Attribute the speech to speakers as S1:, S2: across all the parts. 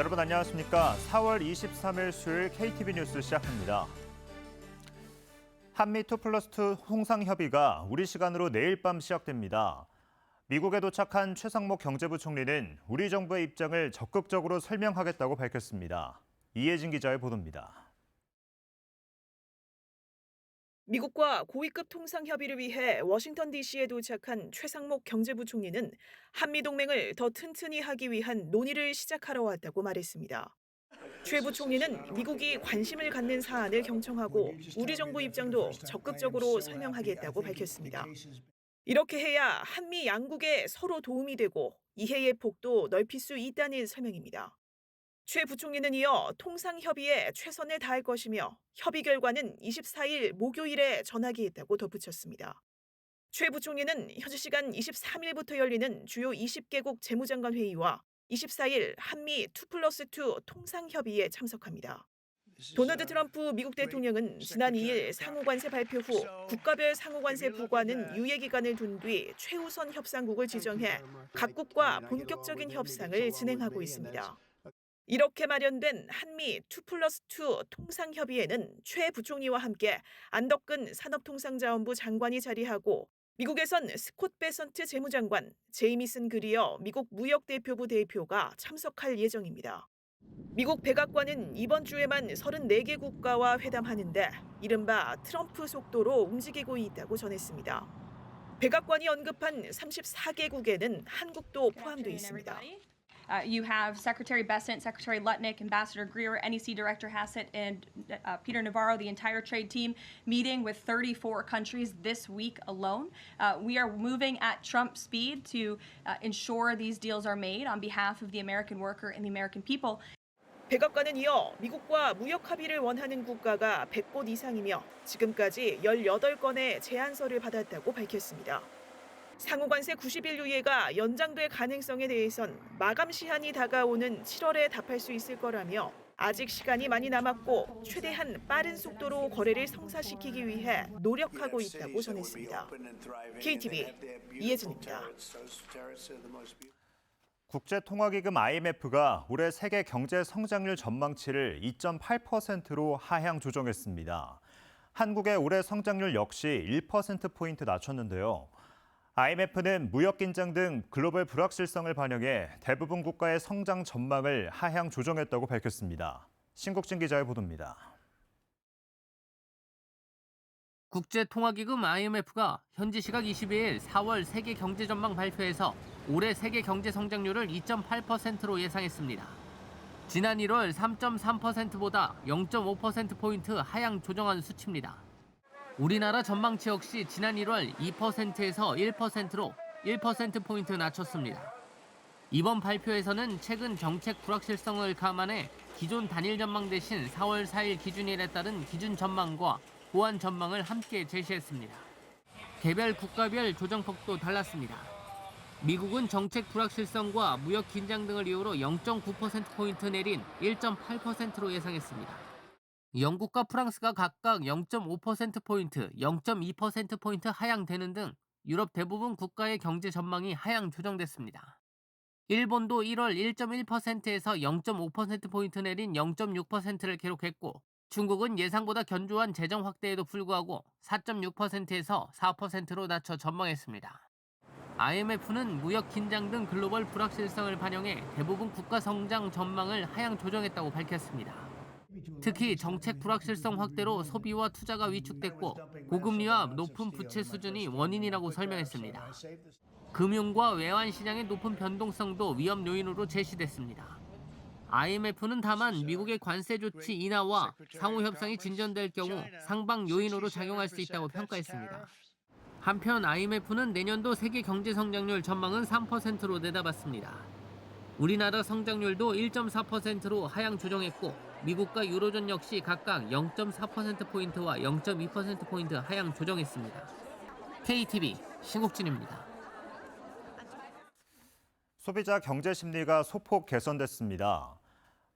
S1: 여러분 안녕하십니까? 4월 23일 수요일 KTV 뉴스 시작합니다. 한미 2+2 홍상협의가 우리 시간으로 내일 밤 시작됩니다. 미국에 도착한 최상목 경제부총리는 우리 정부의 입장을 적극적으로 설명하겠다고 밝혔습니다. 이혜진 기자의 보도입니다.
S2: 미국과 고위급 통상 협의를 위해 워싱턴 DC에 도착한 최상목 경제부총리는 한미동맹을 더 튼튼히 하기 위한 논의를 시작하러 왔다고 말했습니다. 최 부총리는 미국이 관심을 갖는 사안을 경청하고 우리 정부 입장도 적극적으로 설명하겠다고 밝혔습니다. 이렇게 해야 한미 양국에 서로 도움이 되고 이해의 폭도 넓힐 수 있다는 설명입니다. 최 부총리는 이어 통상협의에 최선을 다할 것이며 협의 결과는 24일 목요일에 전하겠다고 덧붙였습니다. 최 부총리는 현지 시간 23일부터 열리는 주요 20개국 재무장관 회의와 24일 한미 2+2 통상협의에 참석합니다. 도널드 트럼프 미국 대통령은 지난 2일 상호관세 발표 후 국가별 상호관세 부과는 유예 기간을 둔 뒤 최우선 협상국을 지정해 각국과 본격적인 협상을 진행하고 있습니다. 이렇게 마련된 한미 2+2 통상협의회는 최 부총리와 함께 안덕근 산업통상자원부 장관이 자리하고 미국에선 스콧 베선트 재무장관, 제이미슨 그리어 미국 무역대표부 대표가 참석할 예정입니다. 미국 백악관은 이번 주에만 34개 국가와 회담하는데 이른바 트럼프 속도로 움직이고 있다고 전했습니다. 백악관이 언급한 34개국에는 한국도 포함돼 있습니다.
S3: You have Secretary Bessent, Secretary Lutnick, Ambassador Greer, NEC Director Hassett, and Peter Navarro, the entire trade team, meeting with 34 countries this week alone. We are moving at Trump speed to ensure these deals are made on behalf of the American worker and the American people.
S2: 백악관은 이어 미국과 무역 합의를 원하는 국가가 100곳 이상이며 지금까지 18건의 제안서를 받았다고 밝혔습니다. 상호관세 90일 유예가 연장될 가능성에 대해선 마감 시한이 다가오는 7월에 답할 수 있을 거라며 아직 시간이 많이 남았고 최대한 빠른 속도로 거래를 성사시키기 위해 노력하고 있다고 전했습니다. KTV 이혜진입니다.
S1: 국제통화기금 IMF가 올해 세계 경제 성장률 전망치를 2.8%로 하향 조정했습니다. 한국의 올해 성장률 역시 1%포인트 낮췄는데요. IMF는 무역 긴장 등 글로벌 불확실성을 반영해 대부분 국가의 성장 전망을 하향 조정했다고 밝혔습니다. 신국진 기자의 보도입니다.
S4: 국제통화기금 IMF가 현지 시각 22일 4월 세계 경제 전망 발표에서 올해 세계 경제 성장률을 2.8%로 예상했습니다. 지난 1월 3.3%보다 0.5%포인트 하향 조정한 수치입니다. 우리나라 전망치 역시 지난 1월 2%에서 1%로 1%포인트 낮췄습니다. 이번 발표에서는 최근 정책 불확실성을 감안해 기존 단일 전망 대신 4월 4일 기준일에 따른 기준 전망과 보완 전망을 함께 제시했습니다. 개별 국가별 조정폭도 달랐습니다. 미국은 정책 불확실성과 무역 긴장 등을 이유로 0.9%포인트 내린 1.8%로 예상했습니다. 영국과 프랑스가 각각 0.5%포인트, 0.2%포인트 하향되는 등 유럽 대부분 국가의 경제 전망이 하향 조정됐습니다. 일본도 1월 1.1%에서 0.5%포인트 내린 0.6%를 기록했고 중국은 예상보다 견조한 재정 확대에도 불구하고 4.6%에서 4%로 낮춰 전망했습니다. IMF는 무역 긴장 등 글로벌 불확실성을 반영해 대부분 국가 성장 전망을 하향 조정했다고 밝혔습니다. 특히 정책 불확실성 확대로 소비와 투자가 위축됐고 고금리와 높은 부채 수준이 원인이라고 설명했습니다. 금융과 외환 시장의 높은 변동성도 위험 요인으로 제시됐습니다. IMF는 다만 미국의 관세 조치 인하와 상호 협상이 진전될 경우 상방 요인으로 작용할 수 있다고 평가했습니다. 한편 IMF는 내년도 세계 경제 성장률 전망은 3%로 내다봤습니다. 우리나라 성장률도 1.4%로 하향 조정했고 미국과 유로존 역시 각각 0.4%포인트와 0.2%포인트 하향 조정했습니다. KTV 신국진입니다.
S1: 소비자 경제 심리가 소폭 개선됐습니다.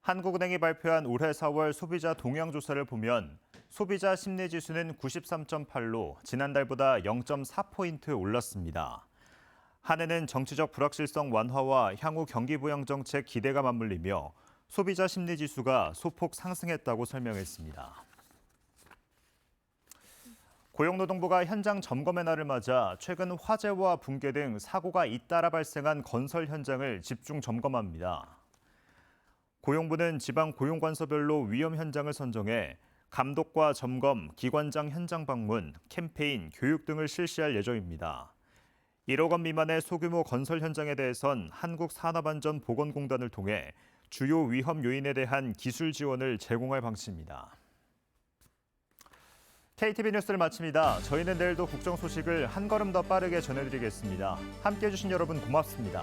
S1: 한국은행이 발표한 올해 4월 소비자 동향 조사를 보면 소비자 심리 지수는 93.8로 지난달보다 0.4포인트 올랐습니다. 한 해는 정치적 불확실성 완화와 향후 경기 부양 정책 기대가 맞물리며 소비자 심리 지수가 소폭 상승했다고 설명했습니다. 고용노동부가 현장 점검의 날을 맞아 최근 화재와 붕괴 등 사고가 잇따라 발생한 건설 현장을 집중 점검합니다. 고용부는 지방 고용관서별로 위험 현장을 선정해 감독과 점검, 기관장 현장 방문, 캠페인, 교육 등을 실시할 예정입니다. 1억 원 미만의 소규모 건설 현장에 대해선 한국산업안전보건공단을 통해 주요 위험 요인에 대한 기술 지원을 제공할 방침입니다. KTV 뉴스를 마칩니다. 저희는 내일도 국정 소식을 한 걸음 더 빠르게 전해드리겠습니다. 함께해 주신 여러분 고맙습니다.